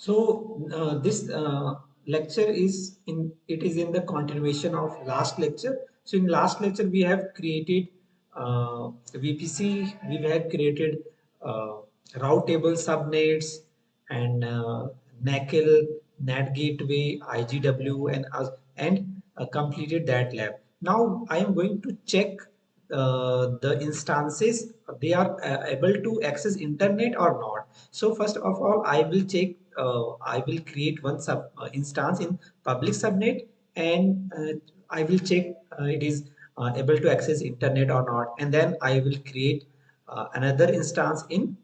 So this lecture is in the continuation of last lecture. So in last lecture we have created VPC. We have created uh, route table subnets and NACL, NAT gateway, IGW, and completed that lab. Now I am going to check the instances they are able to access internet or not. So first of all, I will check. I will create one sub instance in public subnet, and I will check it is able to access internet or not, and then I will create another instance in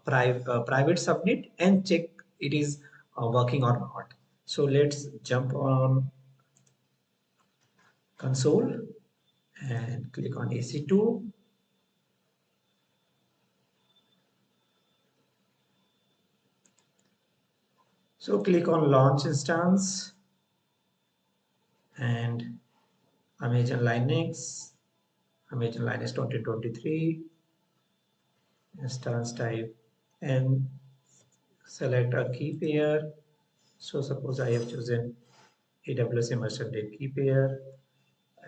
private subnet and check it is working or not. So let's jump on console and click on EC2. So click on launch instance and Amazon Linux, Amazon Linux 2023, instance type, and select a key pair. So suppose I have chosen AWS immersion date key pair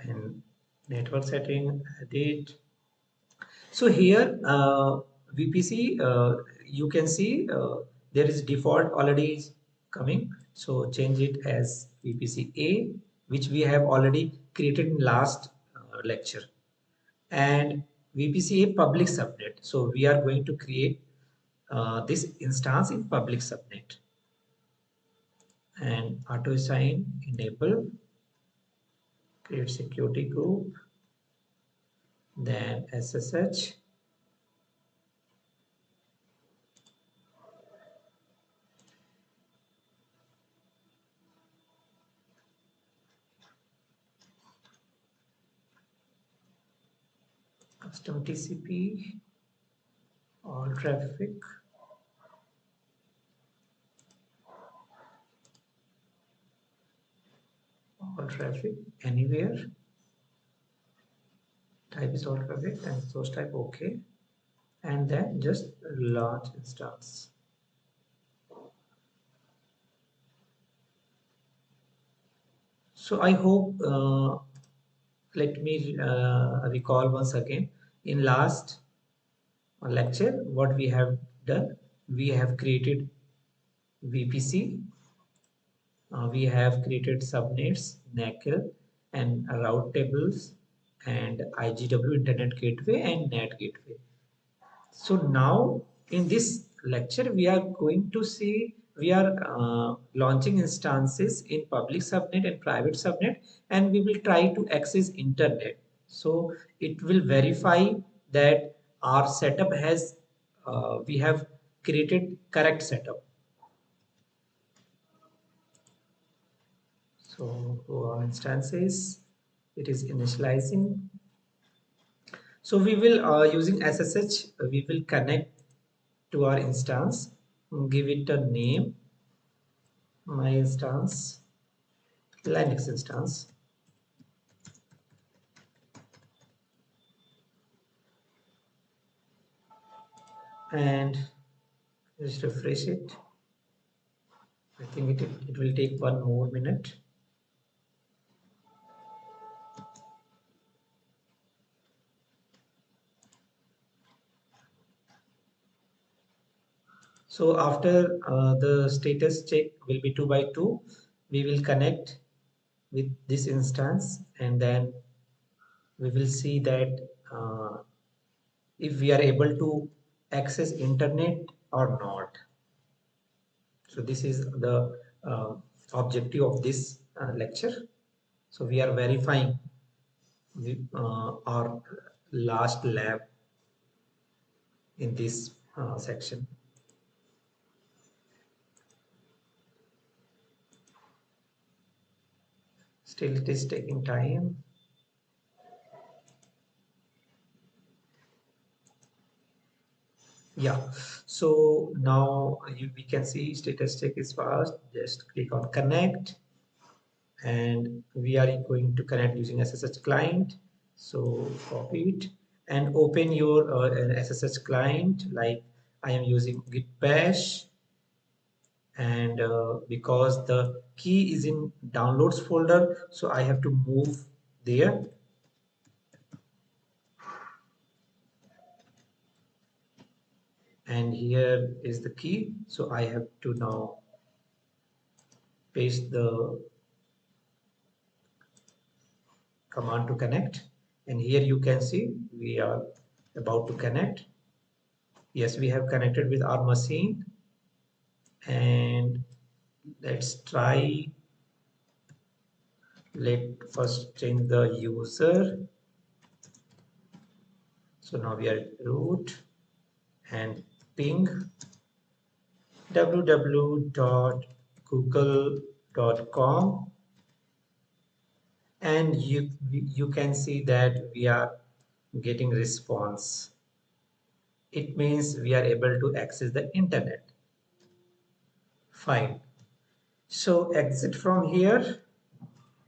and network setting, edit. So here VPC, you can see there is default already is coming. So change it as VPC A, which we have already created in last lecture, and VPC A public subnet. So we are going to create this instance in public subnet, and auto assign enable, create security group, then SSH. Custom TCP, all traffic, anywhere, type is all traffic and source type okay, and then just launch instance. So I hope, let me recall once again. In last lecture, what we have done, we have created VPC, we have created subnets, NACL, and route tables, and IGW Internet Gateway and NAT Gateway. So now in this lecture, we are going to see, we are launching instances in public subnet and private subnet, and we will try to access internet. So it will verify that our setup has, we have created correct setup. So go on instances, it is initializing. So we will using SSH, we will connect to our instance, give it a name, my instance, Linux instance, and just refresh it. I think it will take one more minute. So after the status check will be 2 by 2, we will connect with this instance, and then we will see that if we are able to access internet or not. So this is the objective of this lecture. So we are verifying our last lab in this section. Still it is taking time. Yeah, so now we can see status check is fast. Just click on connect, and we are going to connect using SSH client. So copy it and open your SSH client, like I am using git bash, and because the key is in downloads folder, so I have to move there, and here is the key, so I have to now paste the command to connect, and here you can see we are about to connect. Yes, we have connected with our machine, and let's try. Let first change the user. So now we are at root and ping www.google.com, and you can see that we are getting response. It means we are able to access the internet. Fine. So exit from here